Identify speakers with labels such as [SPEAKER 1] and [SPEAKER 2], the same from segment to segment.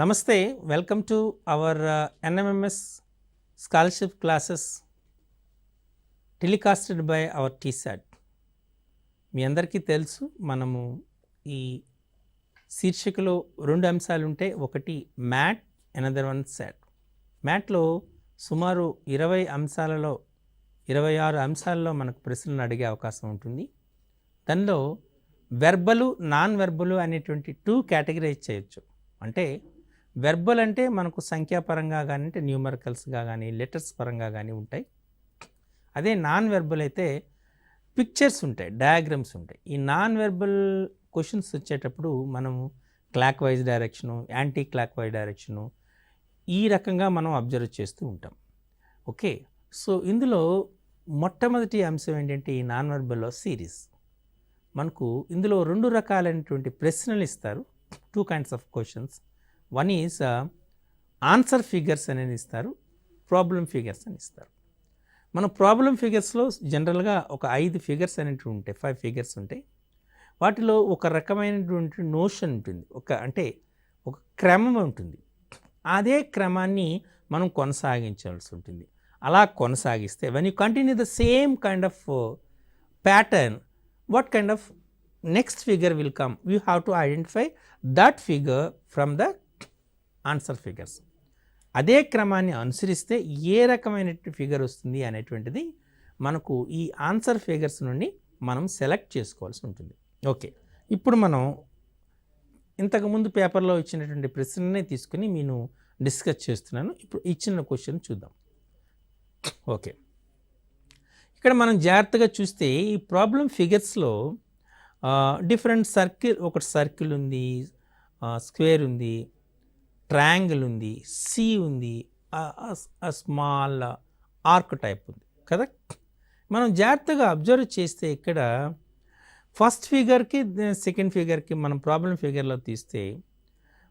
[SPEAKER 1] Namaste, welcome to our NMMS scholarship classes telecasted by our TSAT. మీ అందరికీ తెలుసు మనము ఈ శీర్షికలో రెండు అంశాలు ఉంటాయి. ఒకటి మ్యాట్, అనదర్ వన్ సాట్. మ్యాట్లో సుమారు 20 అంశాలలో 26 అంశాలలో మనకు ప్రశ్నలు అడిగే అవకాశం ఉంటుంది. దానిలో వెర్బలు, నాన్ వెర్బలు అనేటువంటి 2 కేటగిరైజ్ చేయొచ్చు. అంటే వెర్బల్ అంటే మనకు సంఖ్యాపరంగా కానీ, అంటే న్యూమరికల్స్గా కానీ, లెటర్స్ పరంగా కానీ ఉంటాయి. అదే నాన్ వెర్బల్ అయితే పిక్చర్స్ ఉంటాయి, డయాగ్రామ్స్ ఉంటాయి. ఈ నాన్ వెర్బల్ క్వశ్చన్స్ వచ్చేటప్పుడు మనము clock wise direction, anti clock wise direction ఈ రకంగా మనం అబ్జర్వ్ చేస్తూ ఉంటాం. ఓకే, సో ఇందులో మొట్టమొదటి అంశం ఏంటంటే ఈ నాన్ వెర్బల్లో సిరీస్. మనకు ఇందులో 2 రకాలైనటువంటి ప్రశ్నలు ఇస్తారు. 2 kinds of questions. One is answer figures అనేది ఇస్తారు, ప్రాబ్లం ఫిగర్స్ అని ఇస్తారు. మన ప్రాబ్లం ఫిగర్స్లో జనరల్గా ఒక 5 ఫిగర్స్ అనేవి ఉంటాయి, 5 ఫిగర్స్ ఉంటాయి. వాటిలో ఒక రకమైనటువంటి నోషన్ ఉంటుంది, అంటే ఒక క్రమం ఉంటుంది. అదే క్రమాన్ని మనం కొనసాగించాల్సి ఉంటుంది. అలా కొనసాగిస్తే when you continue the same kind of pattern, what kind of next figure will come? You have to identify that figure from the answer figures. అదే క్రమాన్ని అనుసరిస్తే ఏ రకమైన ఫిగర్ వస్తుంది అనేటువంటిది మనకు ఈ ఆన్సర్ ఫిగర్స్ నుండి మనం సెలెక్ట్ చేసుకోవాల్సి ఉంటుంది. ఓకే, ఇప్పుడు మనం ఇంతకుముందు పేపర్లో ఇచ్చినటువంటి ప్రశ్ననే తీసుకుని నేను డిస్కస్ చేస్తున్నాను. ఇప్పుడు ఇచ్చిన క్వశ్చన్ చూద్దాం. ఓకే, ఇక్కడ మనం జాగ్రత్తగా చూస్తే ఈ ప్రాబ్లం ఫిగర్స్లో డిఫరెంట్ సర్కిల్, ఒకటి సర్కిల్ ఉంది, స్క్వేర్ ఉంది, ట్రయాంగిల్ ఉంది, సి ఉంది, స్మాల్ ఆర్క్ టైప్ ఉంది కదా. మనం జాగ్రత్తగా అబ్జర్వ్ చేస్తే ఇక్కడ ఫస్ట్ ఫిగర్కి సెకండ్ ఫిగర్కి మనం ప్రాబ్లం ఫిగర్లో తీస్తే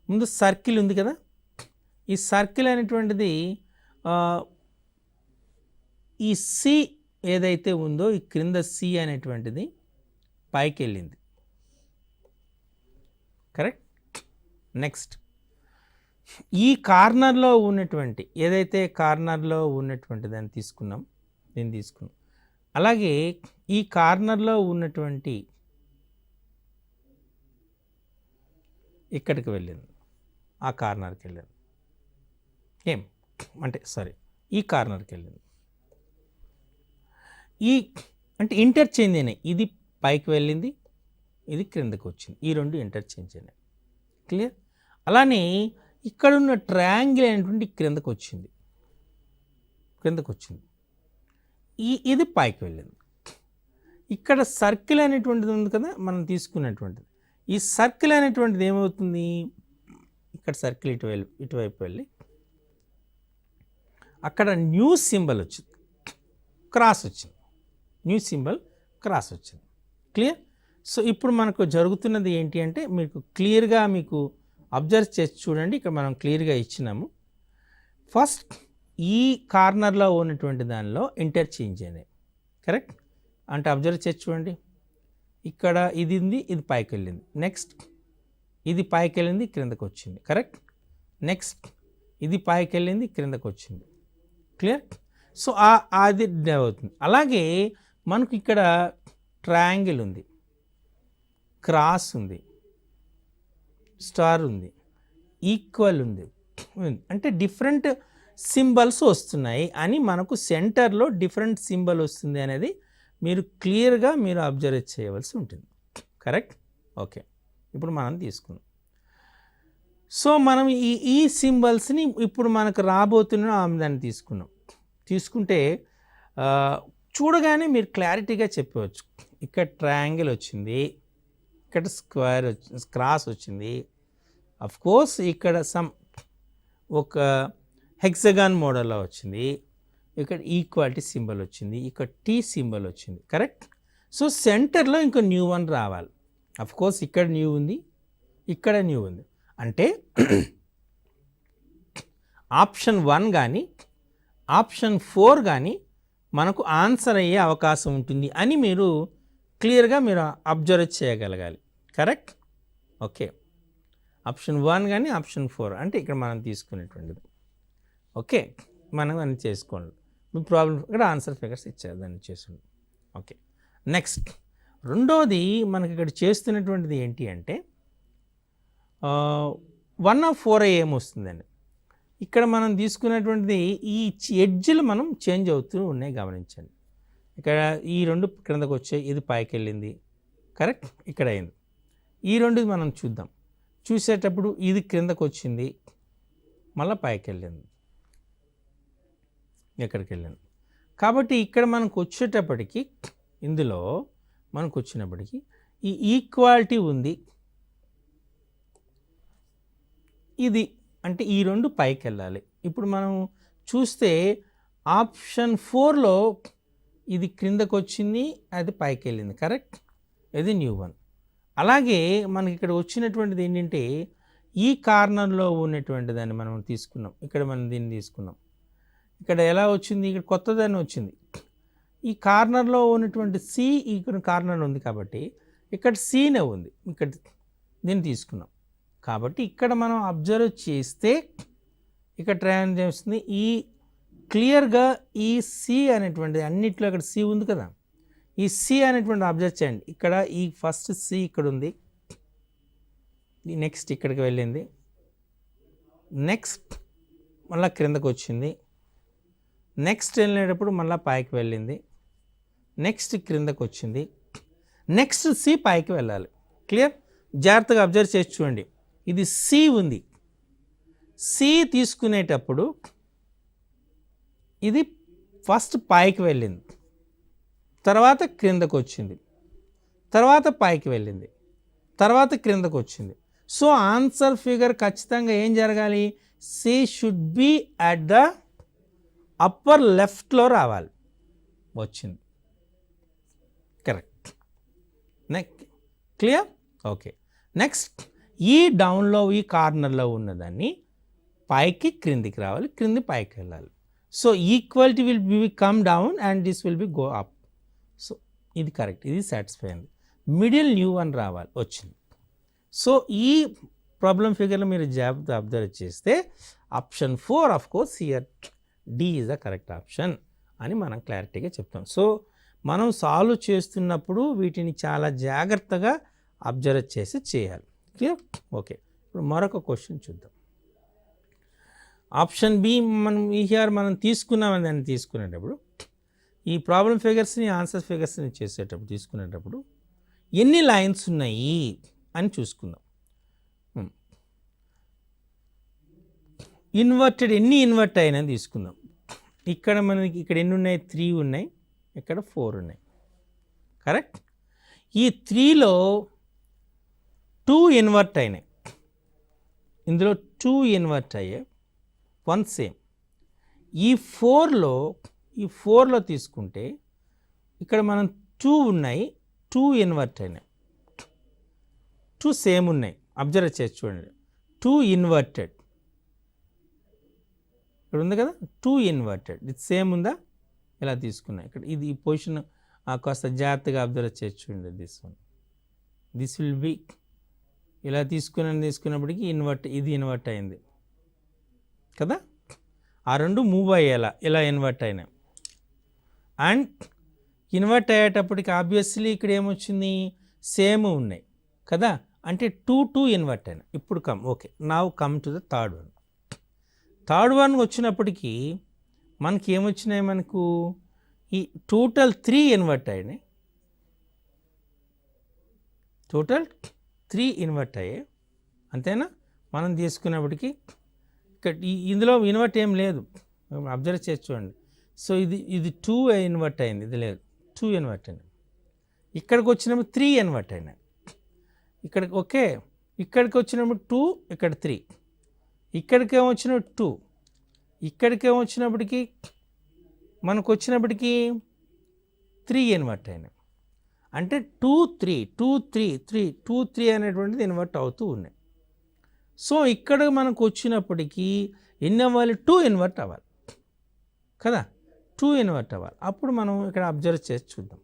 [SPEAKER 1] ముందు సర్కిల్ ఉంది కదా. ఈ సర్కిల్ అనేటువంటిది ఈ సి ఏదైతే ఉందో ఈ క్రింద సి అనేటువంటిది పైకి వెళ్ళింది, కరెక్ట్. నెక్స్ట్ ఈ కార్నర్లో ఉన్నటువంటి ఏదైతే కార్నర్లో ఉన్నటువంటి దాన్ని తీసుకున్నాం, దీన్ని తీసుకున్నాం. అలాగే ఈ కార్నర్లో ఉన్నటువంటి ఇక్కడికి వెళ్ళింది, ఆ కార్నర్కి వెళ్ళింది. ఏం అంటే సారీ, ఈ కార్నర్కి వెళ్ళింది. ఈ అంటే ఇంటర్చేంజ్ అయినాయి. ఇది పైకి వెళ్ళింది, ఇది క్రిందకు వచ్చింది. ఈ 2 ఇంటర్చేంజ్ అయినాయి. క్లియర్. అలానే ఇక్కడున్న ట్రయాంగిల్ అనేటువంటి క్రిందకు వచ్చింది, ఇది పైకి వెళ్ళింది. ఇక్కడ సర్కిల్ అనేటువంటిది ఉంది కదా మనం తీసుకున్నటువంటిది. ఈ సర్కిల్ అనేటువంటిది ఏమవుతుంది, ఇక్కడ సర్కిల్ ఇటువైపు వెళ్ళి అక్కడ న్యూ సింబల్ వచ్చింది, క్రాస్ వచ్చింది, న్యూ సింబల్ క్రాస్ వచ్చింది. క్లియర్. సో ఇప్పుడు మనకు జరుగుతున్నది ఏంటి అంటే మీకు క్లియర్గా మీకు అబ్జర్వ్ చేసి చూడండి. ఇక్కడ మనం క్లియర్గా ఇచ్చినాము. ఫస్ట్ ఈ కార్నర్లో ఉన్నటువంటి దానిలో ఇంటర్చేంజ్ అయినాయి, కరెక్ట్. అంటే అబ్జర్వ్ చేసి చూడండి, ఇక్కడ ఇది ఉంది, ఇది పైకి వెళ్ళింది. నెక్స్ట్ ఇది పైకి వెళ్ళింది, క్రిందకు వచ్చింది, కరెక్ట్. నెక్స్ట్ ఇది పైకి వెళ్ళింది, క్రిందకు వచ్చింది. క్లియర్. సో అది అవుతుంది. అలాగే మనకు ఇక్కడ ట్రయాంగిల్ ఉంది, క్రాస్ ఉంది, స్టార్ ఉంది, ఈక్వల్ ఉంది. అంటే డిఫరెంట్ సింబల్స్ వస్తున్నాయి అని మనకు సెంటర్లో డిఫరెంట్ సింబల్ వస్తుంది అనేది మీరు క్లియర్గా మీరు అబ్జర్వ్ చేయవలసి ఉంటుంది, కరెక్ట్. ఓకే, ఇప్పుడు మనం తీసుకున్నాం. సో మనం ఈ సింబల్స్ని ఇప్పుడు మనకు రాబోతున్న దాన్ని తీసుకుంటే చూడగానే మీరు క్లారిటీగా చెప్పవచ్చు. ఇక్కడ ట్రయాంగిల్ వచ్చింది, ఇక్కడ స్క్వేర్ క్రాస్ వచ్చింది, అఫ్ కోర్స్ ఇక్కడ ఒక హెక్సగాన్ మోడల్లో వచ్చింది, ఇక్కడ ఈక్వాలిటీ సింబల్ వచ్చింది, ఇక్కడ టీ సింబల్ వచ్చింది, కరెక్ట్. సో సెంటర్లో ఇంకో న్యూ వన్ రావాలి. అఫ్ కోర్స్ ఇక్కడ న్యూ ఉంది, ఇక్కడ న్యూ ఉంది. అంటే ఆప్షన్ 1 కానీ ఆప్షన్ 4 కానీ మనకు ఆన్సర్ అయ్యే అవకాశం ఉంటుంది అని మీరు క్లియర్గా మీరు అబ్జర్వ్ చేయగలగాలి, కరెక్ట్. ఓకే, ఆప్షన్ 1 కానీ ఆప్షన్ 4 అంటే ఇక్కడ మనం తీసుకునేటువంటిది. ఓకే, మనం అన్ని చేసుకోండి. మీ ప్రాబ్లం ఇక్కడ ఆన్సర్ ఫిగర్స్ ఇచ్చారు, దాన్ని చేసింది. ఓకే, నెక్స్ట్ రెండోది మనకి ఇక్కడ చేస్తున్నటువంటిది ఏంటి అంటే 1 of 4 ఏమొస్తుందండి. ఇక్కడ మనం తీసుకున్నటువంటిది ఈ ఎడ్జ్లు మనం చేంజ్ అవుతూ ఉన్నాయి, గమనించండి. ఇక్కడ ఈ 2 క్రిందకు వచ్చాయి, ఇది పైకి వెళ్ళింది, కరెక్ట్, ఇక్కడ అయింది. ఈ 2 మనం చూద్దాం. చూసేటప్పుడు ఇది క్రిందకు వచ్చింది, మళ్ళీ పైకి వెళ్ళింది, ఎక్కడికి వెళ్ళింది. కాబట్టి ఇక్కడ మనకు వచ్చేటప్పటికి ఇందులో మనకు వచ్చినప్పటికీ ఈ ఈక్వాలిటీ ఉంది, ఇది అంటే ఈ 2 పైకి వెళ్ళాలి. ఇప్పుడు మనం చూస్తే ఆప్షన్ 4లో ఇది క్రిందకు వచ్చింది, అది పైకి వెళ్ళింది, కరెక్ట్, ఇది న్యూ వన్. అలాగే మనకి ఇక్కడ వచ్చినటువంటిది ఏంటంటే ఈ కార్నర్లో ఉన్నటువంటి దాన్ని మనం తీసుకున్నాం, ఇక్కడ మనం దీన్ని తీసుకున్నాం. ఇక్కడ ఎలా వచ్చింది, ఇక్కడ కొత్తదాన్ని వచ్చింది. ఈ కార్నర్లో ఉన్నటువంటి సి ఇక్కడ కార్నర్ ఉంది కాబట్టి ఇక్కడ సీనే ఉంది, ఇక్కడ దీన్ని తీసుకున్నాం. కాబట్టి ఇక్కడ మనం అబ్జర్వ్ చేస్తే ఇక్కడ ట్రయాంగిల్ చేస్తుంది. ఈ క్లియర్గా ఈ సి అనేటువంటిది అన్నిట్లో ఇక్కడ సి ఉంది కదా, ఈ సి అనేటువంటి అబ్జర్వ్ చేయండి. ఇక్కడ ఈ ఫస్ట్ సి ఇక్కడ ఉంది, నెక్స్ట్ ఇక్కడికి వెళ్ళింది, నెక్స్ట్ మళ్ళీ క్రిందకు వచ్చింది, నెక్స్ట్ వెళ్ళేటప్పుడు మళ్ళీ పైకి వెళ్ళింది, నెక్స్ట్ క్రిందకు వచ్చింది, నెక్స్ట్ సి పైకి వెళ్ళాలి. క్లియర్, జాగ్రత్తగా అబ్జర్వ్ చేసి చూడండి. ఇది సి ఉంది, సి తీసుకునేటప్పుడు ఇది ఫస్ట్ పైకి వెళ్ళింది, తర్వాత క్రిందకు వచ్చింది, తర్వాత పైకి వెళ్ళింది, తర్వాత క్రిందకు వచ్చింది. సో ఆన్సర్ ఫిగర్ ఖచ్చితంగా ఏం జరగాలి, she should be at the upper లెఫ్ట్లో రావాలి, వచ్చింది, correct. Next clear, okay. Next ఈ డౌన్లో ఈ కార్నర్లో ఉన్నదాన్ని పైకి క్రిందికి రావాలి, క్రింది పైకి వెళ్ళాలి. So equality will be come down and this will be go up. So ఇది కరెక్ట్, ఇది సాటిస్ఫై అయింది. మిడిల్ న్యూ వన్ రావాలి, వచ్చింది. సో ఈ ప్రాబ్లం ఫిగర్లో మీరు జాగ్రత్త అబ్జర్వ్ చేస్తే option 4 of course here D is the correct option అని మనం క్లారిటీగా చెప్తాం. సో మనం సాల్వ్ చేస్తున్నప్పుడు వీటిని చాలా జాగ్రత్తగా అబ్జర్వ్ చేసి చేయాలి. Clear, okay. ఇప్పుడు మరొక క్వశ్చన్ చూద్దాం. ఆప్షన్ బి మనం తీసుకున్నామని దాన్ని తీసుకునేటప్పుడు ఈ ప్రాబ్లం ఫిగర్స్ని ఆన్సర్ ఫిగర్స్ని చేసేటప్పుడు తీసుకునేటప్పుడు ఎన్ని లైన్స్ ఉన్నాయి అని చూసుకుందాం. ఇన్వర్టెడ్ ఎన్ని ఇన్వర్ట్ అయినా తీసుకుందాం. ఇక్కడ మనకి ఇక్కడ ఎన్ని ఉన్నాయి, 3 ఉన్నాయి, ఇక్కడ 4 ఉన్నాయి, కరెక్ట్. ఈ 3లో 2 ఇన్వర్ట్ అయినాయి, ఇందులో 2 ఇన్వర్ట్ అయ్యాయి, 1 సేమ్. ఈ 4లో తీసుకుంటే ఇక్కడ మనం 2 ఉన్నాయి, 2 ఇన్వర్ట్ అయినాయి, 2 సేమ్ ఉన్నాయి. అబ్జర్వ్ చేసి చూడండి, 2 ఇన్వర్టెడ్ ఇక్కడ ఉంది కదా, 2 ఇన్వర్టెడ్, ఇది సేమ్ ఉందా, ఇలా తీసుకున్నాయి. ఇక్కడ ఇది ఈ పొజిషన్ కాస్త జాగ్రత్తగా అబ్జర్వ్ చేసి చూడండి. దిస్ విల్ బి ఇలా తీసుకున్నప్పటికీ ఇది ఇన్వర్ట్ అయింది కదా, ఆ 2 మూవ్ అయ్యేలా ఇలా ఇన్వర్ట్ అయినాయి. అండ్ ఇన్వర్ట్ అయ్యేటప్పటికి ఆబ్వియస్లీ ఇక్కడ ఏమొచ్చింది, సేమ్ ఉన్నాయి కదా, అంటే 2 ఇన్వర్ట్ అయినాయి. ఇప్పుడు okay, now come to the third one వచ్చినప్పటికీ మనకి ఏమొచ్చినాయి, మనకు ఈ టోటల్ 3 ఇన్వర్ట్ అయినాయి, టోటల్ 3 ఇన్వర్ట్ అయ్యాయి, అంతేనా. మనం తీసుకున్నప్పటికీ ఇక్కడ ఇందులో ఇన్వర్ట్ ఏం లేదు, అబ్జర్వ్ చేసి చూడండి. సో ఇది 2 ఇన్వర్ట్ అయింది, ఇది లేదు, 2 ఇన్వర్ట్ అయినాయి. ఇక్కడికి వచ్చినప్పుడు 3 ఇన్వర్ట్ అయినాయి, ఇక్కడికి ఓకే, ఇక్కడికి వచ్చినప్పుడు 2, ఇక్కడ 3, ఇక్కడికేమో వచ్చిన 2, ఇక్కడికేమో వచ్చినప్పటికీ మనకు వచ్చినప్పటికీ 3 ఇన్వర్ట్ అయినాయి. అంటే 2 3 2 3 3 2 3 అనేటువంటిది ఇన్వర్ట్ అవుతూ ఉన్నాయి. సో ఇక్కడ మనకు వచ్చినప్పటికీ ఎన్ని అవ్వాలి, 2 ఇన్వర్ట్ అవ్వాలి కదా, 2 ఇన్వర్ట్ అవ్వాలి. అప్పుడు మనం ఇక్కడ అబ్జర్వ్ చేసి చూద్దాం,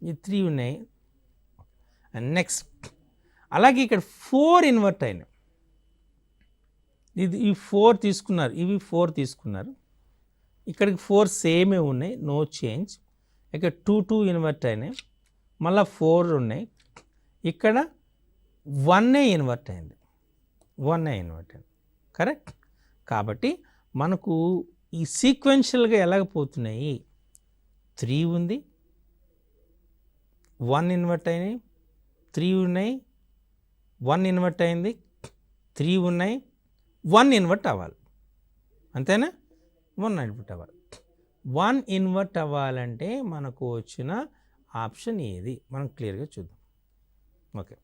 [SPEAKER 1] ఈ 3 ఉన్నాయి. అండ్ నెక్స్ట్ అలాగే ఇక్కడ 4 ఇన్వర్ట్ అయినాయి, ఇది ఈ 4 తీసుకున్నారు, ఇవి 4 తీసుకున్నారు, ఇక్కడికి 4 సేమే ఉన్నాయి, నో చేంజ్. ఇక్కడ 2 ఇన్వర్ట్ అయినాయి, మళ్ళీ 4 ఉన్నాయి, ఇక్కడ 1 ఇన్వర్ట్ అయింది, 1 ఇన్వర్ట్ అయింది, కరెక్ట్. కాబట్టి మనకు ఈ సీక్వెన్షియల్గా ఎలాగపోతున్నాయి, 3 ఉంది, 1 ఇన్వర్ట్ అయినాయి, 3 ఉన్నాయి, 1 ఇన్వర్ట్ అయింది, 3 ఉన్నాయి, 1 ఇన్వర్ట్ అవ్వాలి, అంతేనా. 1 ఇన్వర్ట్ అవ్వాలి. 1 ఇన్వర్ట్ అవ్వాలంటే మనకు వచ్చిన ఆప్షన్ ఏది మనం క్లియర్గా చూద్దాం. ఓకే,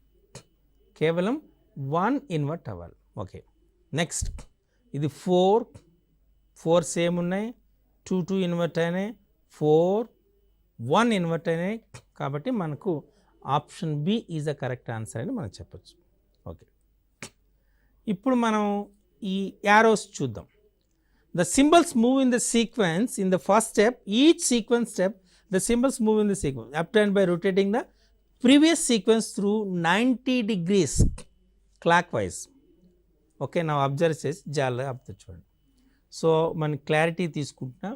[SPEAKER 1] కేవలం 1 ఇన్వర్ట్ అవ్వాలి. ఓకే, నెక్స్ట్ ఇది 4 సేమ్ ఉన్నాయి, 2 ఇన్వర్ట్ అయినాయి, 1 ఇన్వర్ట్ అయినాయి. కాబట్టి మనకు option B is the correct answer అని మనం చెప్పచ్చు. ఓకే, ఇప్పుడు మనం ఈ యారోస్ చూద్దాం. The symbols move in the sequence in the first step. Each sequence step, the symbols move in the sequence obtained by rotating the previous sequence through 90 degrees clockwise. Okay, now observe says జాగ్రత్తగా observe చూడండి. So మన clarity తీసుకుంటున్నా,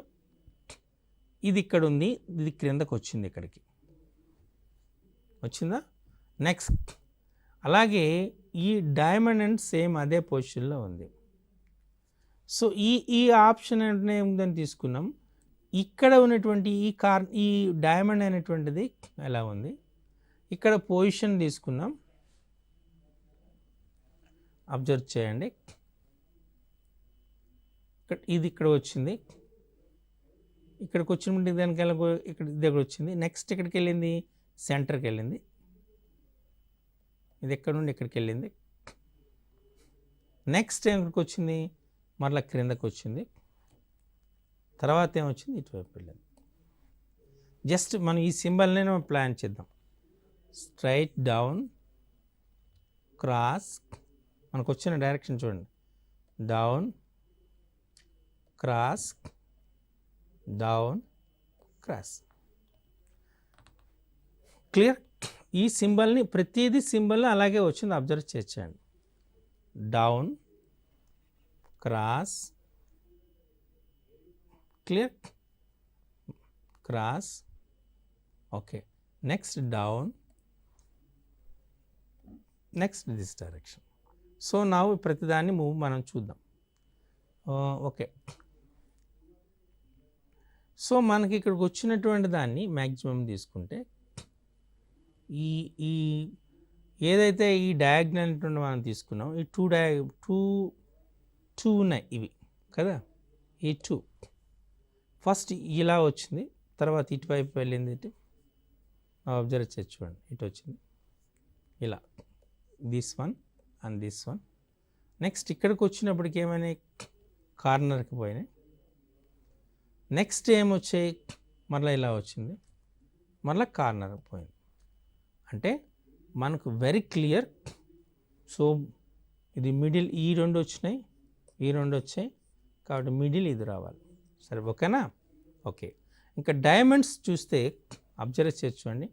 [SPEAKER 1] ఇది ఇక్కడ ఉంది, ఇది క్రిందకు వచ్చింది, ఇక్కడికి వచ్చిందా. నెక్స్ట్ అలాగే ఈ డైమండ్ అండ్ సేమ్ అదే పొజిషన్లో ఉంది. సో ఈ ఆప్షన్ అంటే ఏముందని తీసుకున్నాం, ఇక్కడ ఉన్నటువంటి ఈ డైమండ్ అనేటువంటిది ఎలా ఉంది, ఇక్కడ పొజిషన్ తీసుకున్నాం, అబ్జర్వ్ చేయండి, ఇది ఇక్కడ వచ్చింది, ఇక్కడికి వచ్చినప్పుడు దానికి ఇక్కడ దగ్గర వచ్చింది, నెక్స్ట్ ఇక్కడికి వెళ్ళింది, సెంటర్కి వెళ్ళింది, ఇది ఎక్కడ నుండి ఇక్కడికి వెళ్ళింది, నెక్స్ట్ ఎక్కడికి వచ్చింది, మరలా క్రిందకు వచ్చింది, తర్వాత ఏమొచ్చింది, ఇటువైపు వెళ్ళింది. జస్ట్ మనం ఈ సింబల్నే మనం ప్లాన్ చేద్దాం. స్ట్రైట్ డౌన్, క్రాస్, మనకు వచ్చిన డైరెక్షన్ చూడండి, down, cross, down, cross. Clear. ఈ సింబల్ని ప్రతిదీ సింబల్ అలాగే వచ్చింది, అబ్జర్వ్ చేయండి. Down, cross, clear, cross. Okay, next down, next this direction. So నా ప్రతిదాన్ని మూవ్ మనం చూద్దాం. ఓకే, సో మనకి ఇక్కడికి వచ్చినటువంటి దాన్ని మ్యాక్సిమం తీసుకుంటే ఈ ఏదైతే ఈ డయాగ్నల్ మనం తీసుకున్నాం, ఈ టూ ఉన్నాయి ఇవి కదా, ఈ 2 ఫస్ట్ ఇలా వచ్చింది, తర్వాత ఇటువైపు వెళ్ళింది, ఇటు అబ్జర్వ్ చేసి చూడండి, ఇటు వచ్చింది ఇలా, this one and this one. Next ఇక్కడికి వచ్చినప్పటికి ఏమైనా కార్నర్కి పోయినాయి, నెక్స్ట్ ఏమొచ్చాయి, మరలా ఇలా వచ్చింది, మరలా కార్నర్కి పోయింది. అంటే మనకు వెరీ క్లియర్. సో ఇది మిడిల్, ఈ 2 వచ్చినాయి, ఈ 2 వచ్చాయి, కాబట్టి మిడిల్ ఇది రావాలి. సరే, ఓకేనా. ఓకే, ఇంకా డైమండ్స్ చూస్తే అబ్జర్వ్ చేసి చూడండి,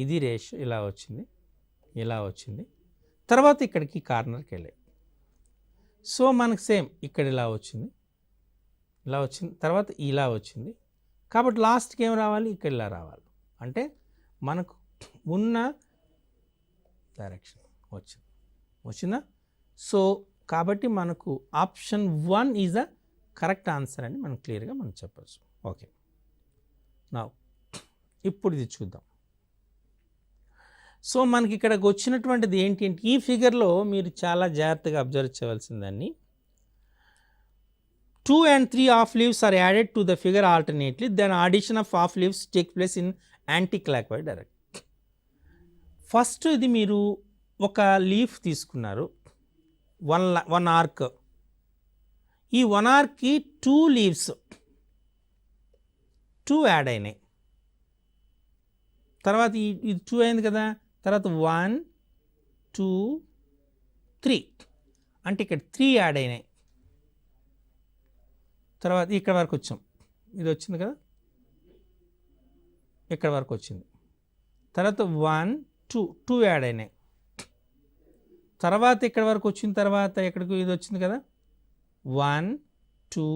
[SPEAKER 1] ఇది రేషియో ఇలా వచ్చింది, ఇలా వచ్చింది, తర్వాత ఇక్కడికి కార్నర్కి వెళ్ళాయి. సో మనకు సేమ్ ఇక్కడ ఇలా వచ్చింది, ఇలా వచ్చింది, తర్వాత ఇలా వచ్చింది, కాబట్టి లాస్ట్కి ఏం రావాలి, ఇక్కడ ఇలా రావాలి. అంటే మనకు ఉన్న డైరెక్షన్ వచ్చిందా. సో కాబట్టి మనకు option 1 is the correct answer అని మనం క్లియర్గా మనం చెప్పచ్చు. ఓకే, నా ఇప్పుడు ఇది చూద్దాం. సో మనకి ఇక్కడికి వచ్చినటువంటిది ఏంటి అంటే, ఈ ఫిగర్లో మీరు చాలా జాగ్రత్తగా observe చేయవలసిందాన్ని, 2 and 3 half leaves are added to the figure alternately, then addition of half leaves takes place in anti-clockwise direction. First ఇది మీరు ఒక లీఫ్ తీసుకున్నారు, వన్ ఆర్క్, ఈ 1 ఆర్క్కి 2 లీవ్స్ 2 యాడ్ అయినాయి, తర్వాత ఇది 2 అయింది కదా, తర్వాత 1 2 3 అంటే ఇక్కడ 3 యాడ్ అయినాయి, తర్వాత ఇక్కడ వరకు వచ్చాం, ఇది వచ్చింది కదా, ఇక్కడ వరకు వచ్చింది, తర్వాత 1 2 యాడ్ అయినాయి, తర్వాత ఇక్కడ వరకు వచ్చిన తర్వాత ఎక్కడికి ఇది వచ్చింది కదా, 1 2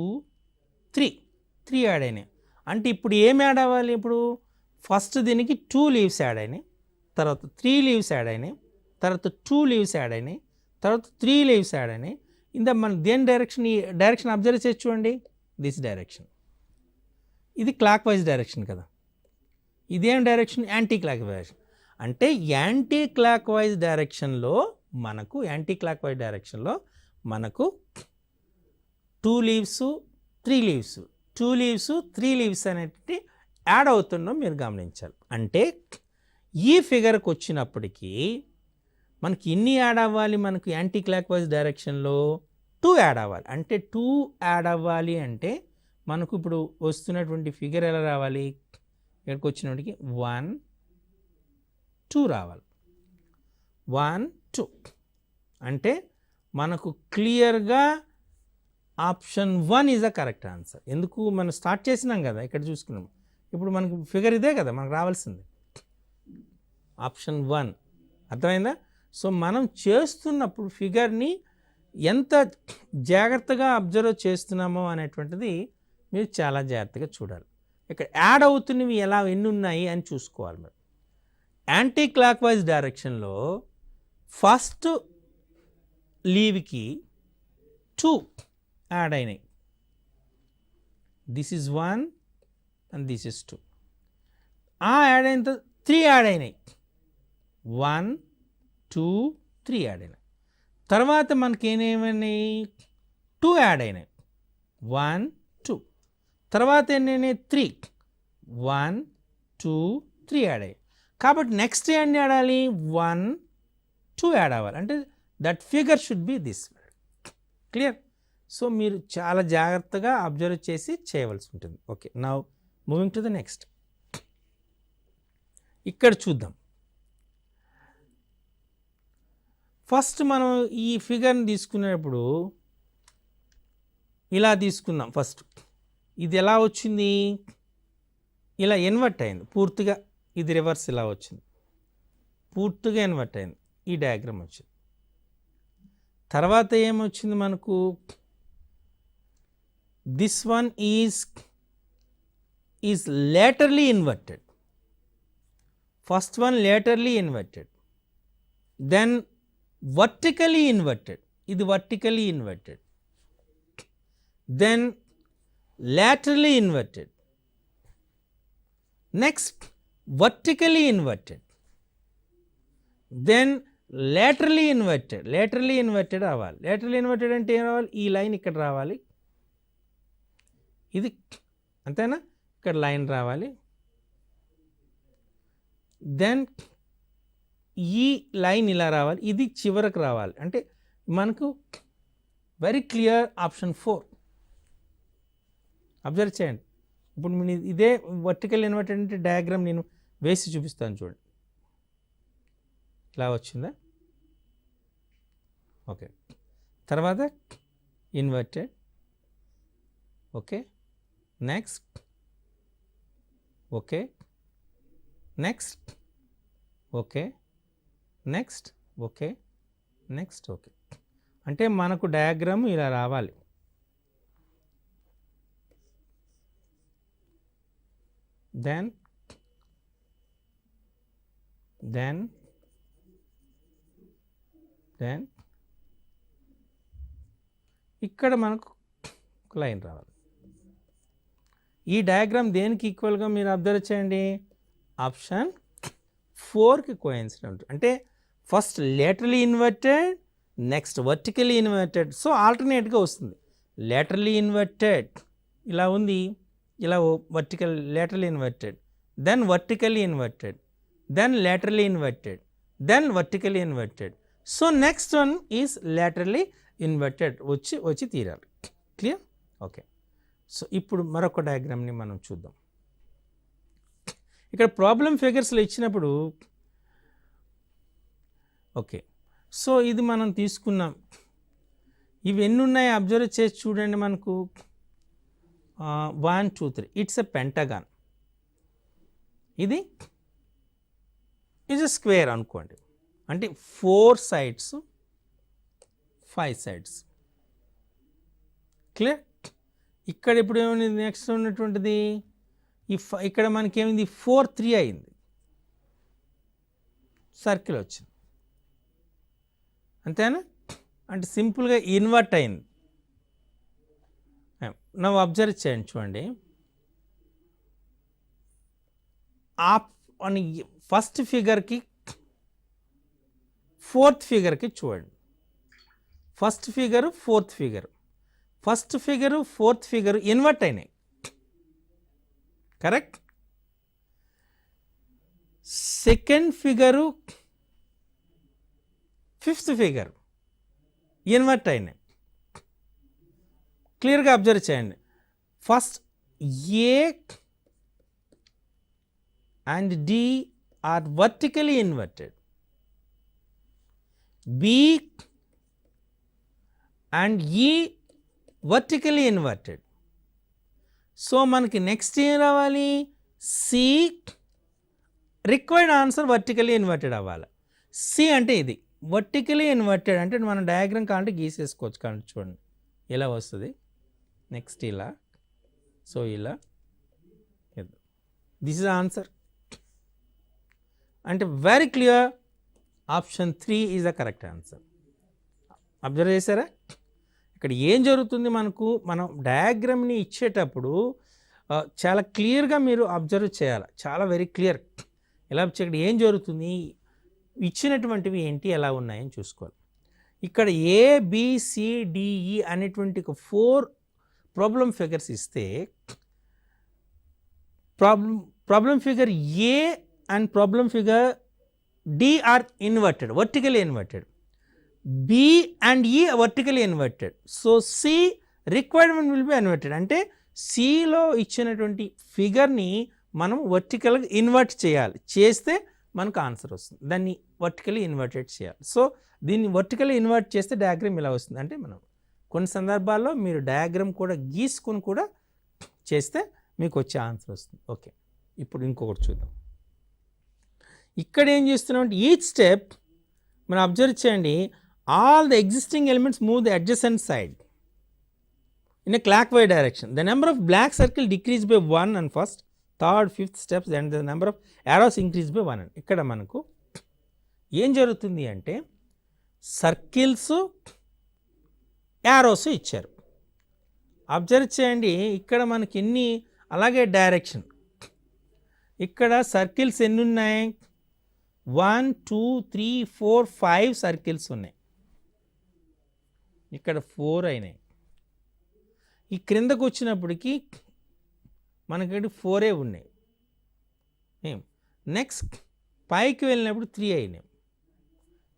[SPEAKER 1] 3 యాడ్ అయినాయి. అంటే ఇప్పుడు ఏం యాడ్ అవ్వాలి? ఇప్పుడు ఫస్ట్ దీనికి 2 లీవ్స్ యాడ్ అయినాయి, తర్వాత 3 లీవ్స్ యాడ్ అయినాయి, తర్వాత 2 లీవ్స్ యాడ్ అయినాయి, తర్వాత 3 లీవ్స్ యాడ్ అయినాయి. ఇంత మన దేని డైరెక్షన్, ఈ డైరెక్షన్ అబ్జర్వ్ చేసి చూడండి. దిస్ డైరెక్షన్, ఇది క్లాక్ వైజ్ డైరెక్షన్ కదా. ఇదేం direction? Anti clock wise direction. అంటే యాంటీ క్లాక్ వైజ్ డైరెక్షన్లో మనకు 2 లీవ్స్ 3 లీవ్స్ 2 లీవ్స్ 3 లీవ్స్ అనేటి యాడ్ అవుతుండో మీరు గమనించాలి. అంటే ఈ ఫిగర్కి వచ్చినప్పటికీ మనకి ఎన్ని యాడ్ అవ్వాలి? మనకు యాంటీ క్లాక్ వైజ్ డైరెక్షన్లో 2 యాడ్ అవ్వాలి. అంటే 2 యాడ్ అవ్వాలి అంటే మనకు ఇప్పుడు వస్తున్నటువంటి ఫిగర్ ఎలా రావాలి? ఇక్కడికి వచ్చినప్పటికి 1 2 రావాలి. 1 2 అంటే మనకు క్లియర్గా option 1 is the correct answer. ఎందుకు? మనం స్టార్ట్ చేసినాం కదా, ఇక్కడ చూసుకున్నాం. ఇప్పుడు మనకు ఫిగర్ ఇదే కదా మనకు రావాల్సింది, ఆప్షన్ 1. అర్థమైందా? సో మనం చేస్తున్నప్పుడు ఫిగర్ని ఎంత జాగ్రత్తగా అబ్జర్వ్ చేస్తున్నామో అనేటువంటిది మీరు చాలా జాగ్రత్తగా చూడాలి. ఇక్కడ యాడ్ అవుతున్నవి ఎన్ని ఉన్నాయి అని చూసుకోవాలి. మీరు యాంటీ క్లాక్ వైజ్ డైరెక్షన్లో ఫస్ట్ లీవ్కి 2 యాడ్ అయినాయి. This is 1 and this is 2. Add అయిన 3 యాడ్ అయినాయి. 1 2 3 యాడ్ అయినాయి. తర్వాత మనకి ఏమైనాయి? 2 యాడ్ అయినాయి. 1 2. తర్వాత ఎన్ని? 3. 1 2 3 యాడ్ అయ్యాయి. కాబట్టి నెక్స్ట్ ఎన్ని యాడాలి? 1 2 యాడ్ అవ్వాలి. అంటే that figure should be this. Clear? So మీరు చాలా జాగ్రత్తగా అబ్జర్వ్ చేసి చేయవలసి ఉంటుంది. Okay, now moving to the next. ఇక్కడ చూద్దాం. ఫస్ట్ మనం ఈ ఫిగర్ని తీసుకునేటప్పుడు ఇలా తీసుకుందాం. ఫస్ట్ ఇది ఎలా వచ్చింది? ఇలా ఇన్వర్ట్ అయింది పూర్తిగా. ఇది రివర్స్ ఇలా వచ్చింది, పూర్తిగా ఇన్వర్ట్ అయింది. ఈ డయాగ్రామ్ వచ్చింది. తర్వాత ఏమొచ్చింది మనకు? This one is laterally inverted. First one laterally inverted, then vertically inverted. ఇది vertically inverted, then laterally inverted, next vertically inverted, then laterally inverted. laterally inverted రావాలి. laterally inverted అంటే ఏం రావాలి? ఈ లైన్ ఇక్కడ రావాలి. ఇది అంతేనా? ఇక్కడ లైన్ రావాలి. దెన్ ఈ లైన్ ఇలా రావాలి. ఇది చివరకు రావాలి. అంటే మనకు వెరీ క్లియర్ ఆప్షన్ 4. అబ్జర్వ్ చేయండి. ఇప్పుడు నేను ఇదే వర్టికల్ ఇన్వర్టెడ్ అంటే డయాగ్రామ్ నేను వేసి చూపిస్తాను చూడండి. ఇలా వచ్చిందా? ఓకే. తర్వాత inverted. Okay, next. Okay, next. Okay, next. Okay, next. Okay, అంటే మనకు డయాగ్రామ్ ఇలా రావాలి. దెన్ ఇక్కడ మనకు ఒక లైన్ రావాలి. ఈ డయాగ్రామ్ దేనికి ఈక్వల్గా మీరు అబ్జర్వ్ చేయండి? ఆప్షన్ 4కి కోఇన్సిడెంట్. అంటే first laterally inverted, next vertically inverted. So ఆల్టర్నేట్గా వస్తుంది. లేటరలీ ఇన్వర్టెడ్ ఇలా ఉంది, ఇలా vertical laterally inverted, then vertically inverted, then laterally inverted, then vertically inverted. So next one is laterally inverted వచ్చి తీరాలి. క్లియర్? ఓకే. సో ఇప్పుడు మరొక డయాగ్రామ్ని మనం చూద్దాం. ఇక్కడ ప్రాబ్లం ఫిగర్స్లో ఇచ్చినప్పుడు ఓకే, సో ఇది మనం తీసుకున్నాం. ఇవి ఎన్ని ఉన్నాయి అబ్జర్వ్ చేసి చూడండి. మనకు 1 2 3. It's a pentagon. ఇది ఎ స్క్వేర్ అనుకోండి. అంటే 4 sides 5 sides. క్లియర్. ఇక్కడ ఇప్పుడు ఏమైంది నెక్స్ట్ ఉన్నటువంటిది ఇక్కడ మనకి ఏమైంది 4 3 అయింది, సర్కిల్ వచ్చింది అంతేనా, అంటే సింపుల్గా ఇన్వర్ట్ అయింది. నవ్వు అబ్జర్వ్ చేయండి, చూడండి ఫస్ట్ ఫిగర్కి ఫోర్త్ ఫిగర్కి చూడండి, first figure fourth figure, first figure fourth figure invert అయినాయి, correct. Second figure fifth figure invert అయినాయి. క్లియర్గా అబ్జర్వ్ చేయండి. First A and D are vertically inverted. B and E vertically inverted. So మనకి next ఏం రావాలి, C required answer vertically inverted అవ్వాలి. C అంటే ఇది వర్టికలీ ఇన్వర్టెడ్ అంటే మనం డయాగ్రామ్ కావాలంటే గీసేసుకోవచ్చు, కానీ చూడండి ఇలా వస్తుంది, నెక్స్ట్ ఇలా, సో ఇలా, దిస్ ఇస్ ఆన్సర్. అంటే very clear, option 3 is the correct answer. Observe చేశారా ఇక్కడ ఏం జరుగుతుంది, మనం డయాగ్రామ్ని ఇచ్చేటప్పుడు చాలా క్లియర్గా మీరు అబ్జర్వ్ చేయాలి, చాలా వెరీ క్లియర్. ఎలా ఇక్కడ ఏం జరుగుతుంది, ఇచ్చినటువంటివి ఏంటి ఎలా ఉన్నాయని చూసుకోవాలి. ఇక్కడ ABCDE అనేటువంటి 4 ప్రాబ్లం ఫిగర్స్ ఇస్తే problem figure A and problem figure D are inverted, vertically inverted. B and E are vertically inverted. So C requirement will be inverted. అంటే Cలో ఇచ్చినటువంటి ఫిగర్ని మనం వర్టికల్గా ఇన్వర్ట్ చేయాలి, చేస్తే మనకు ఆన్సర్ వస్తుంది. దాన్ని వర్టికల్లీ ఇన్వర్టెడ్ చేయాలి. సో దీన్ని వర్టికల్లీ ఇన్వర్ట్ చేస్తే డయాగ్రామ్ ఇలా వస్తుంది. అంటే మనం కొన్ని సందర్భాల్లో మీరు డయాగ్రామ్ కూడా గీసుకొని కూడా చేస్తే మీకు వచ్చే ఆన్సర్ వస్తుంది. ఓకే, ఇప్పుడు ఇంకొకటి చూద్దాం. ఇక్కడ ఏం చేస్తున్నాం అంటే ఈచ్ స్టెప్ మనం అబ్జర్వ్ చేయండి, all the existing elements move the adjacent side in a clockwise direction. The number of black circle decrease by 1 and first, third, fifth steps and the number of arrows increase by 1. ఇక్కడ మనకు ఏం జరుగుతుంది అంటే circles arrows ఇచ్చారు. Observe చేయండి ఇక్కడ మనకి ఎన్ని, అలాగే డైరెక్షన్. ఇక్కడ సర్కిల్స్ ఎన్ని ఉన్నాయి, 1 2 3 4 5 సర్కిల్స్ ఉన్నాయి, ఇక్కడ 4 అయినాయి. ఈ క్రిందకు వచ్చినప్పటికీ మనకి 4 ఉన్నాయి. నెక్స్ట్ పైకి వెళ్ళినప్పుడు 3 అయినాయి,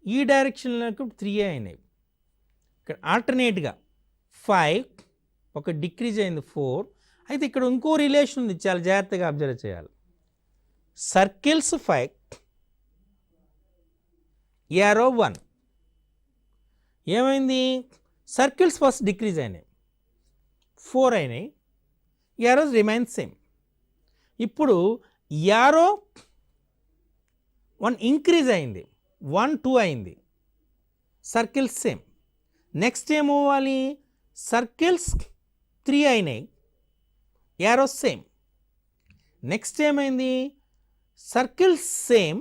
[SPEAKER 1] ఈ డైరెక్షన్లో 3 అయినాయి. ఇక్కడ ఆల్టర్నేట్గా 5 ఒక డిక్రీజ్ అయింది 4. అయితే ఇక్కడ ఇంకో రిలేషన్ ఉంది, చాలా జాగ్రత్తగా అబ్జర్వ్ చేయాలి. Circles 5, arrow 1. ఏమైంది, సర్కిల్స్ ఫస్ట్ డిక్రీజ్ అయినాయి, 4 అయినాయి, యారోస్ రిమైన్ సేమ్. ఇప్పుడు యారో 1 ఇంక్రీజ్ అయింది, 1 2 అయింది, సర్కిల్స్ సేమ్. నెక్స్ట్ ఏమవ్వాలి, సర్కిల్స్ 3 అయినాయి, యారోస్ సేమ్. నెక్స్ట్ ఏమైంది, సర్కిల్స్ సేమ్,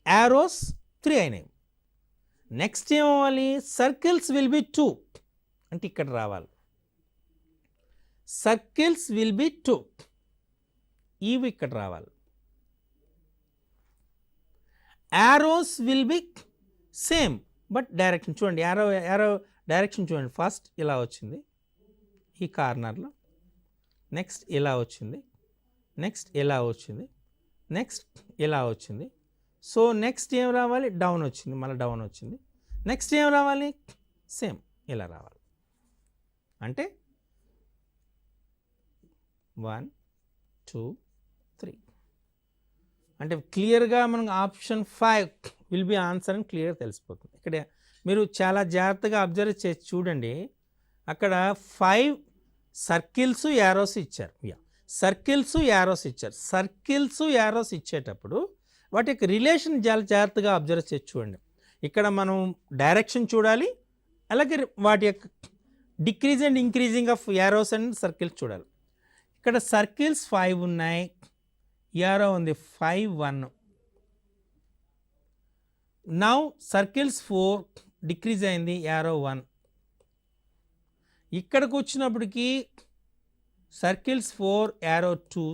[SPEAKER 1] యారోస్ 3 అయినాయి. నెక్స్ట్ ఏమవ్వాలి, సర్కిల్స్ విల్ బి 2, అంటే ఇక్కడ రావాలి, సర్కిల్స్ విల్ బి 2, ఇవి ఇక్కడ రావాలి. Arrows will be same but direction చూడండి, యారో డైరెక్షన్ చూడండి. ఫస్ట్ ఇలా వచ్చింది ఈ కార్నర్లో, నెక్స్ట్ ఇలా వచ్చింది, నెక్స్ట్ ఇలా వచ్చింది, నెక్స్ట్ ఇలా వచ్చింది. సో నెక్స్ట్ ఏం రావాలి, డౌన్ వచ్చింది, మళ్ళీ డౌన్ వచ్చింది. నెక్స్ట్ ఏం రావాలి, సేమ్ ఇలా రావాలి. అంటే 1 2 3. అంటే క్లియర్గా మనకు ఆప్షన్ 5 విల్ బి ఆన్సర్ అని క్లియర్ తెలిసిపోతుంది. ఇక్కడ మీరు చాలా జాగ్రత్తగా అబ్జర్వ్ చేసి చూడండి, అక్కడ 5 సర్కిల్స్ యారోస్ ఇచ్చారు, సర్కిల్స్ యారోస్ ఇచ్చారు. సర్కిల్స్ యారోస్ ఇచ్చేటప్పుడు వాటి యొక్క రిలేషన్ చాలా జాగ్రత్తగా అబ్జర్వ్ చేసి చూడండి. ఇక్కడ మనం డైరెక్షన్ చూడాలి, అలాగే వాటి యొక్క decrease and increasing of arrows and circles చూడాలి. ఇక్కడ సర్కిల్స్ 5 ఉన్నాయి, యారో ఉంది 5 1. నౌ సర్కిల్స్ 4 డిక్రీజ్ అయింది, యారో 1. ఇక్కడికి వచ్చినప్పటికీ సర్కిల్స్ 4 యారో 2.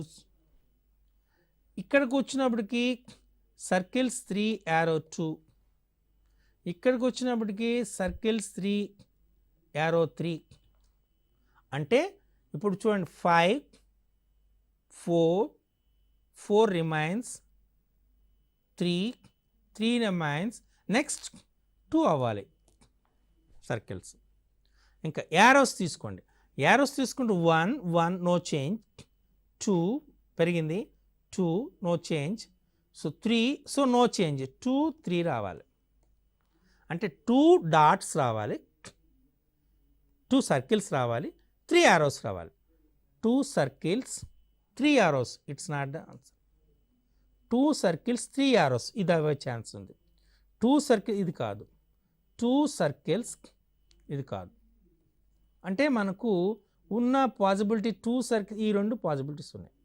[SPEAKER 1] ఇక్కడికి వచ్చినప్పటికీ సర్కిల్స్ 3 యారో 2. ఇక్కడికి వచ్చినప్పటికీ సర్కిల్స్ 3 యారో 3. అంటే ఇప్పుడు చూడండి 5 4 రిమైన్స్, 3 రిమైన్స్, నెక్స్ట్ 2 అవ్వాలి సర్కిల్స్. ఇంకా యారోస్ తీసుకోండి, యారోస్ తీసుకుంటే 1 నో చేంజ్, 2 పెరిగింది, 2 no change, so 3 so no change, 2 3 రావాలి. అంటే 2 డాట్స్ రావాలి, 2 సర్కిల్స్ రావాలి, 3 యారోస్ రావాలి. 2 circles 3 arrows, it's not the answer. 2 circles 3 arrows ఇది అవే ఛాన్స్ ఉంది. 2 సర్కిల్ ఇది కాదు, 2 సర్కిల్స్ ఇది కాదు. అంటే మనకు ఉన్న పాసిబిలిటీ 2 సర్కిల్, ఈ 2 పాసిబిలిటీస్ ఉన్నాయి,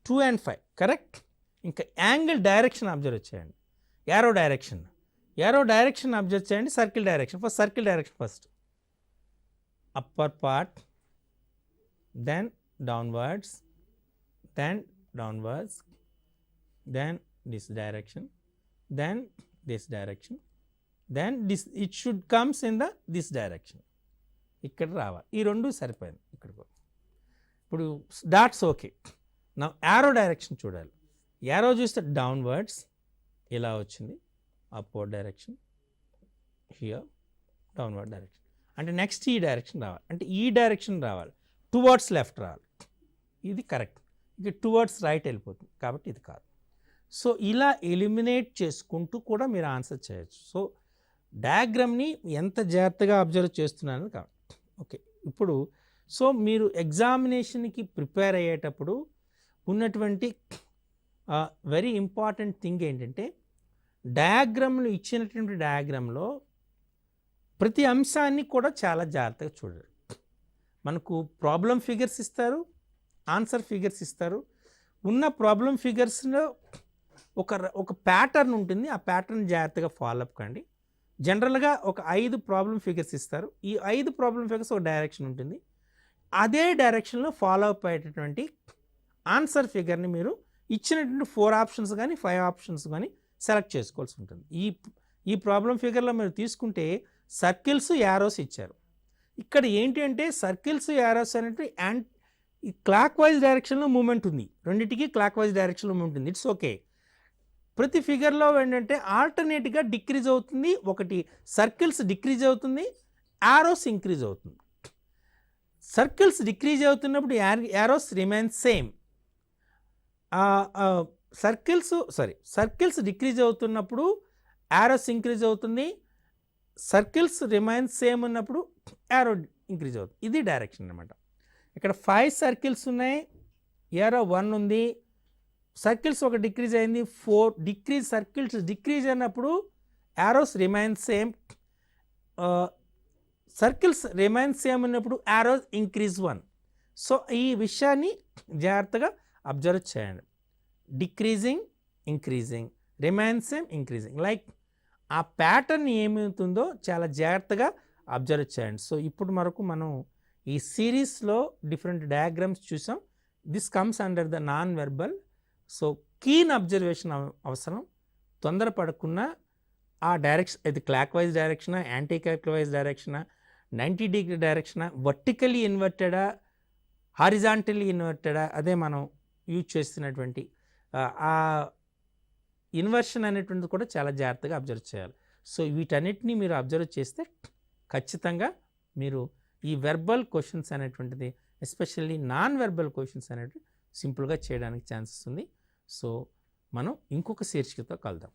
[SPEAKER 1] 2 and 5 కరెక్ట్. ఇంకా యాంగిల్ డైరెక్షన్ అబ్జర్వ్ చేయండి, యారో డైరెక్షన్ అబ్జర్వ్ చేయండి, circle direction. First circle direction, first upper part, then downwards, then downwards, then this direction, then this direction, then this, it should comes in the this direction. ఇక్కడ రావాలి, ఈ 2 సరిపోయింది. ఇక్కడికి ఇప్పుడు dots okay. నా arrow direction చూడాలి, arrow చూస్తే downwards ఇలా వచ్చింది, upward direction, here downward direction. అంటే నెక్స్ట్ ఈ డైరెక్షన్ రావాలి, అంటే ఈ డైరెక్షన్ రావాలి, టువర్డ్స్ లెఫ్ట్ రావాలి, ఇది కరెక్ట్. ఇక టువర్డ్స్ రైట్ వెళ్ళిపోతుంది, కాబట్టి ఇది కాదు. సో ఇలా ఎలిమినేట్ చేసుకుంటూ కూడా మీరు ఆన్సర్ చేయొచ్చు. సో డయాగ్రామ్ని ఎంత జాగ్రత్తగా అబ్జర్వ్ చేస్తున్నాను కాబట్టి. ఓకే, ఇప్పుడు సో మీరు ఎగ్జామినేషన్కి ప్రిపేర్ అయ్యేటప్పుడు ఉన్నటువంటి వెరీ ఇంపార్టెంట్ థింగ్ ఏంటంటే, డయాగ్రామ్లు ఇచ్చినటువంటి డయాగ్రామ్లో ప్రతి అంశాన్ని కూడా చాలా జాగ్రత్తగా చూడాలి. మనకు ప్రాబ్లం ఫిగర్స్ ఇస్తారు, ఆన్సర్ ఫిగర్స్ ఇస్తారు. ఉన్న ప్రాబ్లం ఫిగర్స్లో ఒక ప్యాటర్న్ ఉంటుంది, ఆ ప్యాటర్న్ జాగ్రత్తగా ఫాలో అప్ కండి. జనరల్గా ఒక 5 ప్రాబ్లం ఫిగర్స్ ఇస్తారు, ఈ 5 ప్రాబ్లం ఫిగర్స్ ఒక డైరెక్షన్ ఉంటుంది, అదే డైరెక్షన్లో ఫాలో అప్ అయ్యేటటువంటి ఆన్సర్ ఫిగర్ని మీరు ఇచ్చినటువంటి 4 ఆప్షన్స్ కానీ 5 ఆప్షన్స్ కానీ సెలెక్ట్ చేసుకోవాల్సి ఉంటుంది. ఈ ప్రాబ్లం ఫిగర్లో మీరు తీసుకుంటే సర్కిల్స్ యారోస్ ఇచ్చారు. ఇక్కడ ఏంటి అంటే సర్కిల్స్ యారోస్ అనేవి ఈ క్లాక్ వైజ్ డైరెక్షన్లో మూమెంట్ ఉంది, రెండింటికి క్లాక్ వైజ్ డైరెక్షన్లో మూమెంట్ ఉంది, ఇట్స్ ఓకే. ప్రతి ఫిగర్లో ఏంటంటే ఆల్టర్నేట్గా డిక్రీజ్ అవుతుంది, ఒకటి సర్కిల్స్ డిక్రీజ్ అవుతుంది, యారోస్ ఇంక్రీజ్ అవుతుంది. సర్కిల్స్ డిక్రీజ్ అవుతున్నప్పుడు arrows remain same. Circles decrease అవుతున్నప్పుడు యారోస్ ఇంక్రీజ్ అవుతుంది, సర్కిల్స్ రిమైన్ సేమ్ ఉన్నప్పుడు యారో ఇంక్రీజ్ అవుతుంది. ఇది డైరెక్షన్ అనమాట. ఇక్కడ 5 సర్కిల్స్ ఉన్నాయి, యారో 1 ఉంది, సర్కిల్స్ ఒక డిక్రీజ్ అయింది, 4 డిక్రీజ్. సర్కిల్స్ డిక్రీజ్ అయినప్పుడు arrows remain same, circles remain same ఉన్నప్పుడు యారోస్ ఇంక్రీజ్ 1. సో ఈ విషయాన్ని జాగ్రత్తగా అబ్జర్వ్ చేయండి. Decreasing, increasing, remain same, increasing, like ఆ ప్యాటర్న్ ఏమవుతుందో చాలా జాగ్రత్తగా అబ్జర్వ్ చేయండి. సో ఇప్పుడు వరకు మనం ఈ సిరీస్లో డిఫరెంట్ డయాగ్రామ్స్ చూసాం. This comes under the non verbal. So keen observation అవసరం, తొందరపడకుండా ఆ డైరెక్షన్, ఇది క్లాక్ వైజ్ డైరెక్షనా, యాంటీ క్లాక్ వైజ్ డైరెక్షనా, 90 డిగ్రీ డైరెక్షనా, వర్టికలీ ఇన్వర్టెడా, హారిజాంటలీ ఇన్వర్టెడా, అదే మనం యూజ్ చేస్తున్నటువంటి ఆ ఇన్వర్షన్ అనేటువంటిది కూడా చాలా జాగ్రత్తగా అబ్జర్వ్ చేయాలి. సో వీటన్నిటిని మీరు అబ్జర్వ్ చేస్తే ఖచ్చితంగా మీరు ఈ వెర్బల్ క్వశ్చన్స్ అనేటువంటిది, ఎస్పెషల్లీ నాన్ వెర్బల్ క్వశ్చన్స్ అనేవి సింపుల్గా చేయడానికి ఛాన్సెస్ ఉంది. సో మనం ఇంకొక శీర్షికతో కలుద్దాం.